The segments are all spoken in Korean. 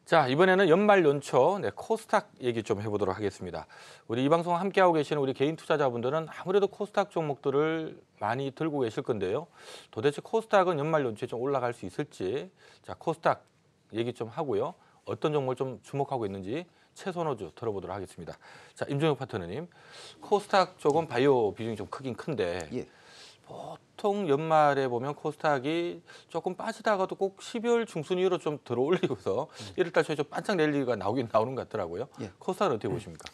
자, 이번에는 연말 연초 코스닥 얘기 좀 해보도록 하겠습니다. 우리 이 방송 함께하고 계시는 우리 개인 투자자분들은 아무래도 코스닥 종목들을 많이 들고 계실 건데요. 도대체 코스닥은 연말 연초에 좀 올라갈 수 있을지, 자, 코스닥 얘기 좀 하고요. 어떤 종목을 좀 주목하고 있는지 최선호주 들어보도록 하겠습니다. 자, 임종혁 파트너님, 코스닥 쪽은 바이오 비중이 좀 크긴 큰데 예. 보통 연말에 보면 코스닥이 조금 빠지다가도 꼭 12월 중순 이후로 좀 들어올리고서 1월 달 초에 좀 반짝 랠리가 나오는 것 같더라고요. 예. 코스닥은 어떻게 보십니까?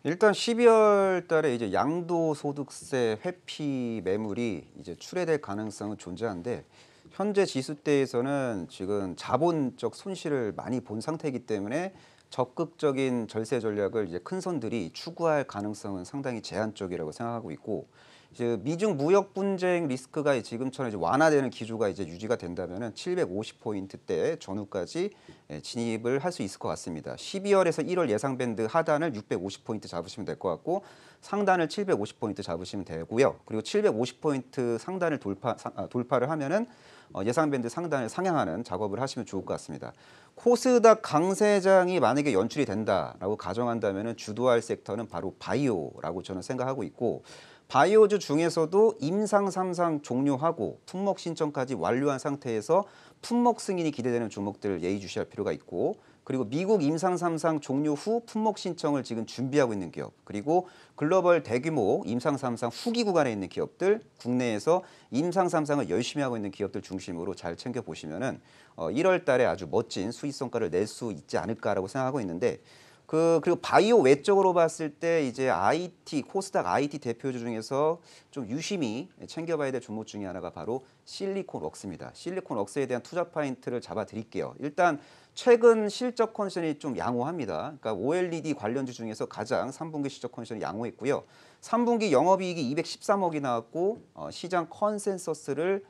일단 12월 달에 이제 양도소득세 회피 매물이 이제 출회될 가능성은 존재한데 현재 지수대에서는 지금 자본적 손실을 많이 본 상태이기 때문에 적극적인 절세 전략을 이제 큰 손들이 추구할 가능성은 상당히 제한적이라고 생각하고 있고, 이제 미중 무역 분쟁 리스크가 지금처럼 이제 완화되는 기조가 이제 유지가 된다면은 750포인트대 전후까지 진입을 할 수 있을 것 같습니다. 12월에서 1월 예상 밴드 하단을 650포인트 잡으시면 될 것 같고, 상단을 750포인트 잡으시면 되고요. 그리고 750포인트 상단을 돌파를 하면은 예상 밴드 상단을 상향하는 작업을 하시면 좋을 것 같습니다. 코스닥 강세장이 만약에 연출이 된다라고 가정한다면은 주도할 섹터는 바로 바이오라고 저는 생각하고 있고, 바이오주 중에서도 임상 3상 종료하고 품목 신청까지 완료한 상태에서 품목 승인이 기대되는 종목들 예의주시할 필요가 있고, 그리고 미국 임상 3상 종료 후 품목 신청을 지금 준비하고 있는 기업, 그리고 글로벌 대규모 임상 3상 후기 구간에 있는 기업들, 국내에서 임상 3상을 열심히 하고 있는 기업들 중심으로 잘 챙겨보시면은 1월 달에 아주 멋진 수익 성과를 낼 수 있지 않을까라고 생각하고 있는데, 그리고 바이오 외적으로 봤을 때 이제 IT, 코스닥 IT 대표주 중에서 좀 유심히 챙겨봐야 될 종목 중에 하나가 바로 실리콘웍스입니다. 실리콘웍스에 대한 투자 포인트를 잡아드릴게요. 일단 최근 실적 컨디션이 좀 양호합니다. 그러니까 OLED 관련주 중에서 가장 3분기 실적 컨디션이 양호했고요. 3분기 영업이익이 213억이 나왔고 시장 컨센서스를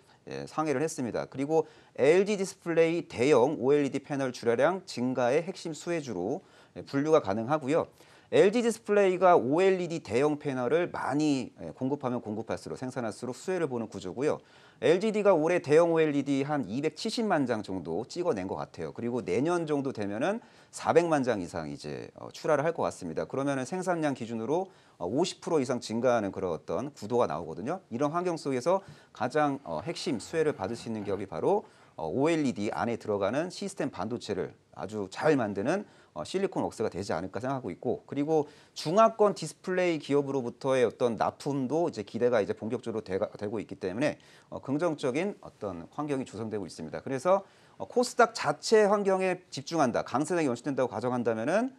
상회를 했습니다. 그리고 LG 디스플레이 대형 OLED 패널 출하량 증가의 핵심 수혜주로 분류가 가능하고요. LG 디스플레이가 OLED 대형 패널을 많이 공급하면 공급할수록 생산할수록 수혜를 보는 구조고요. LGD가 올해 대형 OLED 한 270만 장 정도 찍어낸 것 같아요. 그리고 내년 정도 되면은 400만 장 이상 이제 출하를 할 것 같습니다. 그러면은 생산량 기준으로 50% 이상 증가하는 그런 어떤 구도가 나오거든요. 이런 환경 속에서 가장 핵심 수혜를 받을 수 있는 기업이 바로 OLED 안에 들어가는 시스템 반도체를 아주 잘 만드는 실리콘웍스가 되지 않을까 생각하고 있고, 그리고 중화권 디스플레이 기업으로부터의 어떤 납품도 이제 기대가 이제 본격적으로 되고 있기 때문에 긍정적인 어떤 환경이 조성되고 있습니다. 그래서 코스닥 자체 환경에 집중한다, 강세장이 연출된다고 가정한다면은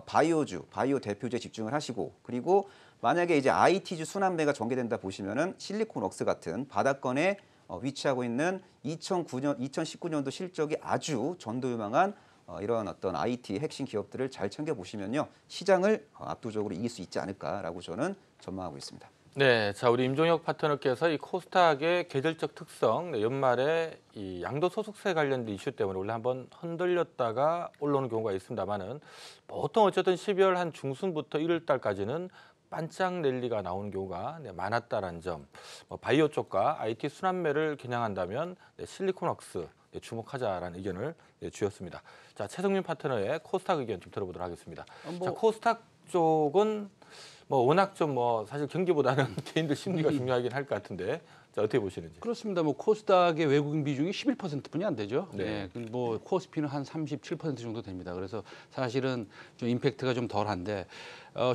바이오주, 바이오 대표주에 집중을 하시고, 그리고 만약에 이제 IT주 순환매가 전개된다 보시면은 실리콘웍스 같은 바닥권에 위치하고 있는 2019년도 실적이 아주 전도유망한 이런 어떤 IT 핵심 기업들을 잘 챙겨보시면요, 시장을 압도적으로 이길 수 있지 않을까라고 저는 전망하고 있습니다. 네, 자, 우리 임종혁 파트너께서 이 코스닥의 계절적 특성, 연말에 이 양도소득세 관련된 이슈 때문에 원래 한번 흔들렸다가 올라오는 경우가 있습니다만은 보통 어쨌든 12월 한 중순부터 1월 달까지는 반짝 랠리가 나오는 경우가 많았다라는 점, 바이오 쪽과 IT 순환매를 겨냥한다면 실리콘웍스 주목하자라는 의견을 주셨습니다. 자, 최성민 파트너의 코스닥 의견 좀 들어보도록 하겠습니다. 자, 코스닥 쪽은 워낙 좀 사실 경기보다는 개인들 심리가 중요하긴 할 것 같은데, 자, 어떻게 보시는지? 그렇습니다. 코스닥의 외국인 비중이 11%뿐이 안 되죠. 네. 코스피는 한 37% 정도 됩니다. 그래서 사실은 좀 임팩트가 좀 덜한데,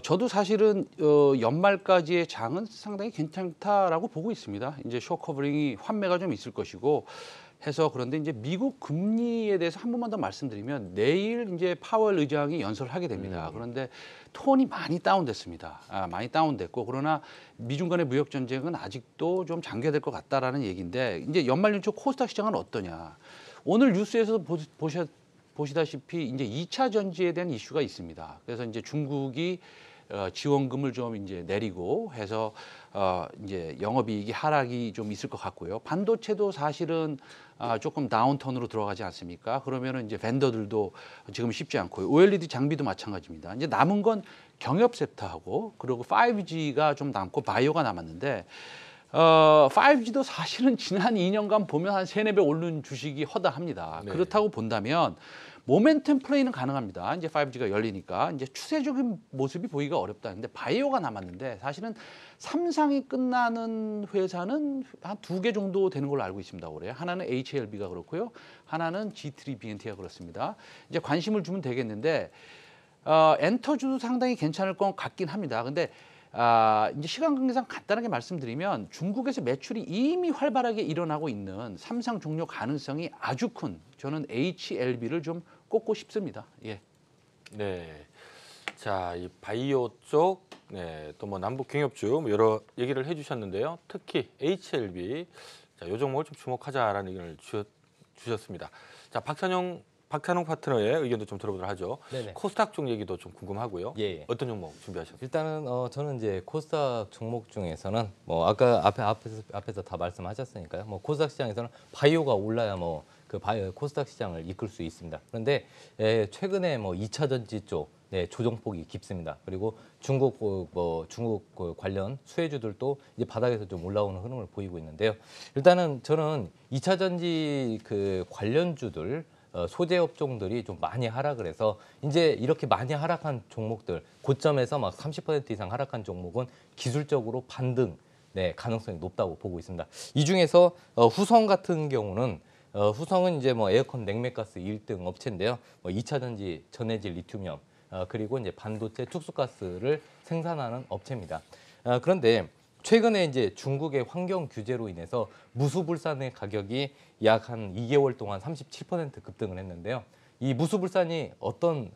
저도 사실은 연말까지의 장은 상당히 괜찮다라고 보고 있습니다. 이제 쇼커버링이 환매가 좀 있을 것이고 해서, 그런데 이제 미국 금리에 대해서 한 번만 더 말씀드리면 내일 이제 파월 의장이 연설을 하게 됩니다. 그런데 톤이 많이 다운됐습니다. 많이 다운됐고, 그러나 미중 간의 무역 전쟁은 아직도 좀 장기화될 것 같다라는 얘기인데, 이제 연말 연초 코스닥 시장은 어떠냐? 오늘 뉴스에서 보시다시피 이제 2차 전지에 대한 이슈가 있습니다. 그래서 이제 중국이 지원금을 좀 이제 내리고 해서 이제 영업이익이 하락이 좀 있을 것 같고요. 반도체도 사실은 조금 다운턴으로 들어가지 않습니까? 그러면은 이제 벤더들도 지금 쉽지 않고요. OLED 장비도 마찬가지입니다. 이제 남은 건 경협 섹터하고 그리고 5G가 좀 남고 바이오가 남았는데, 5G도 사실은 지난 2년간 보면 한 3, 4배 오른 주식이 허다합니다. 네. 그렇다고 본다면 모멘텀 플레이는 가능합니다. 이제 5G가 열리니까 이제 추세적인 모습이 보기가 어렵다. 근데 바이오가 남았는데 사실은 삼상이 끝나는 회사는 한 2개 정도 되는 걸로 알고 있습니다. 올해 하나는 HLB가 그렇고요, 하나는 G3BNT가 그렇습니다. 이제 관심을 주면 되겠는데 엔터주도 상당히 괜찮을 것 같긴 합니다. 근데 이제 시간 관계상 간단하게 말씀드리면 중국에서 매출이 이미 활발하게 일어나고 있는 삼상 종료 가능성이 아주 큰 저는 HLB를 좀 꼽고 싶습니다. 예. 네. 자, 이 바이오 쪽, 네, 또 뭐 남북 경협주 뭐 여러 얘기를 해주셨는데요. 특히 HLB, 자, 요 종목을 좀 주목하자라는 의견을 주셨습니다. 자, 박찬용 파트너의 의견도 좀 들어보도록 하죠. 네네. 코스닥 쪽 얘기도 좀 궁금하고요. 예. 어떤 종목 준비하셨어요? 일단은 저는 이제 코스닥 종목 중에서는 뭐 아까 앞에서 다 말씀하셨으니까요. 뭐 코스닥 시장에서는 바이오가 올라야 뭐 그 바이오 코스닥 시장을 이끌 수 있습니다. 그런데 최근에 뭐 2차 전지 쪽 조정폭이 깊습니다. 그리고 중국 관련 수혜주들도 이제 바닥에서 좀 올라오는 흐름을 보이고 있는데요. 일단은 저는 2차 전지 그 관련주들 소재 업종들이 좀 많이 하락을 해서 이제 이렇게 많이 하락한 종목들, 고점에서 막 30% 이상 하락한 종목은 기술적으로 반등 가능성이 높다고 보고 있습니다. 이 중에서 후성 같은 경우는 후성은 이제 뭐 에어컨 냉매가스 1등 업체인데요. 뭐 2차 전지 전해질 리튬이온 그리고 이제 반도체 특수가스를 생산하는 업체입니다. 그런데 최근에 이제 중국의 환경 규제로 인해서 무수불산의 가격이 약 한 2개월 동안 37% 급등을 했는데요. 이 무수불산이 어떤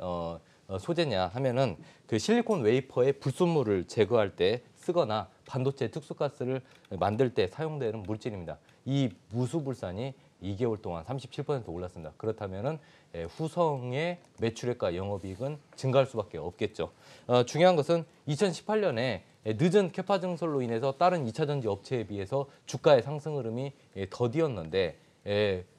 소재냐 하면은 그 실리콘 웨이퍼의 불순물을 제거할 때 쓰거나 반도체 특수가스를 만들 때 사용되는 물질입니다. 이 무수불산이 2개월 동안 37% 올랐습니다. 그렇다면은 후성의 매출액과 영업이익은 증가할 수밖에 없겠죠. 중요한 것은 2018년에 늦은 캐파 증설로 인해서 다른 2차 전지 업체에 비해서 주가의 상승 흐름이 더디었는데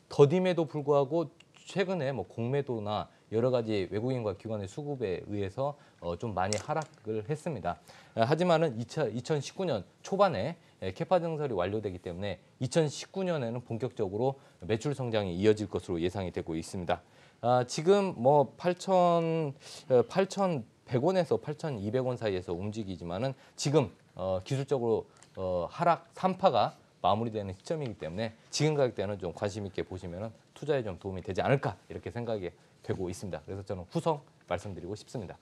더딤에도 불구하고 최근에 뭐 공매도나 여러 가지 외국인과 기관의 수급에 의해서 좀 많이 하락을 했습니다. 하지만은 2019년 초반에 캐파 증설이 완료되기 때문에 2019년에는 본격적으로 매출 성장이 이어질 것으로 예상이 되고 있습니다. 지금 뭐 8,100원에서 8,200원 사이에서 움직이지만은 지금 기술적으로 하락 3파가 마무리되는 시점이기 때문에 지금 가격대는 좀 관심 있게 보시면은 투자에 좀 도움이 되지 않을까 이렇게 생각이 되고 있습니다. 그래서 저는 후성 말씀드리고 싶습니다.